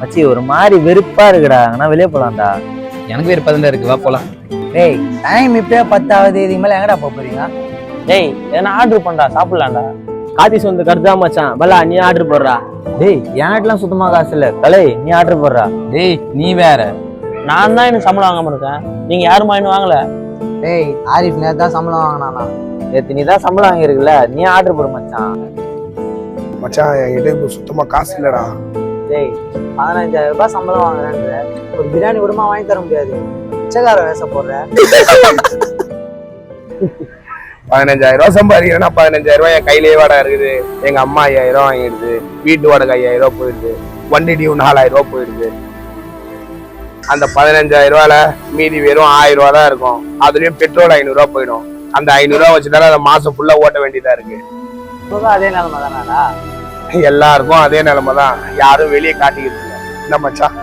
மச்சி ஒரு மாதிரி வெறுப்பா இருக்குடா, ஆனா வெளியே போலாம்டா. எனக்கு வெறுப்பா தான் இருக்கு, வா போலாம். டேய் டைம் இப்பயே 10ஆவது, இதுக்கு மேல எங்கடா போறீங்க? டேய் எதனா ஆர்டர் பண்ணா சாப்பிடலாம்டா. காத்தி சொந்த கருதா மச்சான், பலா நீ ஆர்டர் போடுறா. டேய் என்கிட்டலாம் சுத்தமா காசு இல்ல, கலை நீ ஆர்டர் போடுறா. டேய் நீ வேற, நான் தான் இன்னும் சம்பளம் வாங்காம இருக்கேன், நீங்க யாருமா இன்னும் வாங்கல? டேய் ஆரிஃப் நேத்து தான் சம்பளம் வாங்கினானா. நேத்து நீ தான் சம்பளம் வாங்கியிருக்குல்ல, நீ ஆர்டர் போடு மச்சான். மச்சான் என்கிட்ட இப்போ சுத்தமா காசு இல்லடா. டேய் 15,000 ரூபாய் சம்பளம் வாங்குறேன்ற ஒரு பிரியாணி கூடமா வாங்கி தர முடியாது. பிச்சைக்கார வேஷ போடுற. 15,000 ரூபாய் சம்பாதிக்கிறேன்னா 15,000 ரூபாய் என் கையிலேயே வாடகை இருக்குது. எங்க அம்மா 5,000 ரூபாய் வாங்கிடுது, வீட்டு வாடகை 5,000 ரூபாய் போயிடுது, வண்டி டியூ 4,000 ரூபாய் போயிடுது. அந்த 15,000 ரூபாயில மீதி வெறும் 1,000 ரூபாய் தான் இருக்கும். அதுலயும் பெட்ரோல் 500 ரூபாய் போயிடும். அந்த 500 ரூபாய் வச்சுட்டாலும் அந்த மாசம் ஃபுல்லா ஓட்ட வேண்டியதா இருக்கு. அதே நிலைமை தானாடா? எல்லாருக்கும் அதே நிலைமை தான், யாரும் வெளியே காட்டிக்கிறது இல்லை. என்ன மச்சான்?